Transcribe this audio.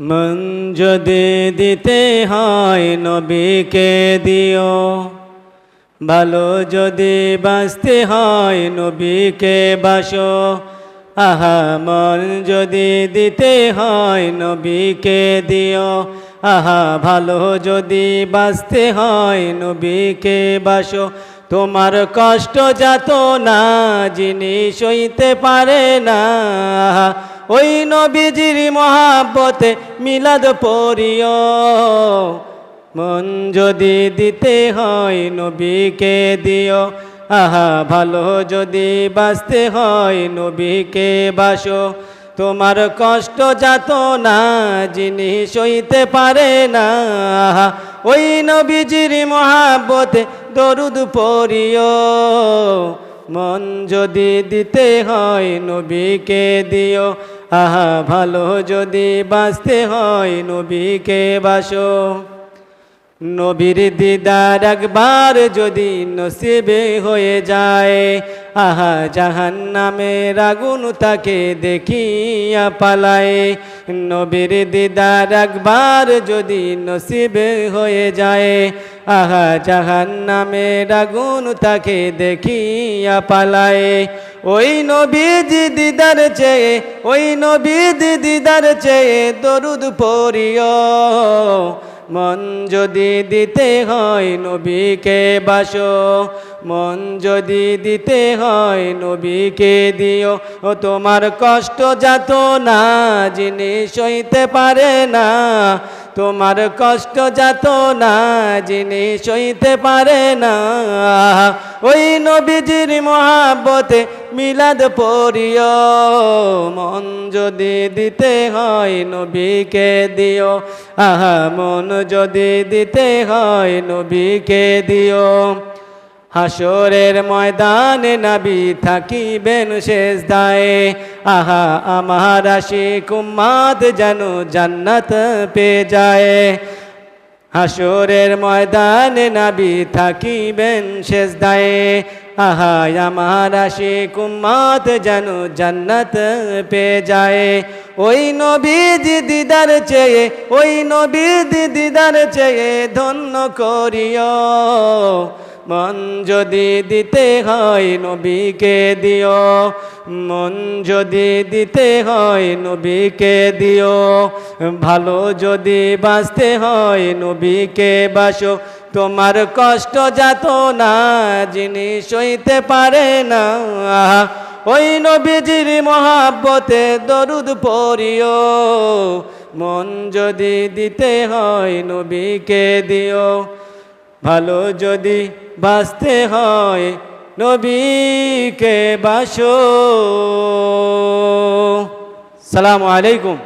মন যদি দিতে হয় নবীকে দিও, ভালো যদি বাঁচতে হয় নবীকে বাসো। আহা মন যদি দিতে হয় নবীকে দিও, আহা ভালো যদি বাঁচতে হয় নবীকে বাসো। তোমার কষ্ট যাত না যিনি সইতে পারে না, ওই নবীজির মহাব্বতে মিলাদ পড়িও। মন যদি দিতে হয় নবীকে দিও, আহা ভালো যদি বাঁচতে হয় নবীকে বাসো। তোমার কষ্ট যাত না যিনি সইতে পারে না, ওই নবীজির মহাব্বতে দরুদ পড়িও। মন যদি দিতে হয় নবীকে দিও, আহা ভালো যদি বাঁচতে হয় নবীকে বাসো। নবীর দিদার একবার যদি নসিবে হয়ে যায়, আহা জাহান্নামের আগুন তাকে দেখিয়া পালায়। নবীর দিদার একবার যদি নসিবে হয়ে যায়, আহা জাহান্নামের আগুন তাকে দেখিয়া পালায়। ওই নবীজি দিদার চেয়ে, ওই নবীজি দিদার চেয়ে দরুদ পড়িও। মন যদি দিতে হয় নবীকে বাসো, মন যদি দিতে হয় নবীকে দিও। ও তোমার কষ্ট যাত না যিনি সইতে পারে না, তোমার কষ্ট যাত না যিনি সইতে পারে না, ওই নবীজির মহাব্বতে মিলাদ পড়িও। মন যদি দিতে হয় নবীকে দিও, আহা মন যদি দিতে হয় নবীকে দিও। হাসরের ময়দানে নবী থাকিবেন সেজদায়ে, আহা আমার আশিক উম্মত যেন জান্নাত পেয়ে যায়। হাসরের ময়দানে নবী থাকিবেন সেজদায়ে, আহা আমার আশিক উম্মত যেন জান্নাত পেয়ে যায়। ওই নবীজি দিদার চেয়ে, ওই নবীজি দিদার চেয়ে ধন্য করিও। মন যদি দিতে হয় নবীকে দিও, মন যদি দিতে হয় নবীকে দিও। ভালো যদি বাঁচতে হয় নবীকে বাসো। তোমার কষ্ট যাত না যিনি সইতে পারে না, ওই নবীজির মহাব্বতে দরুদ পড়িও। মন যদি দিতে হয় নবীকে দিও, ভালো যদি বাঁচতে হয় নবীকে বাসো। সালামু আলাইকুম।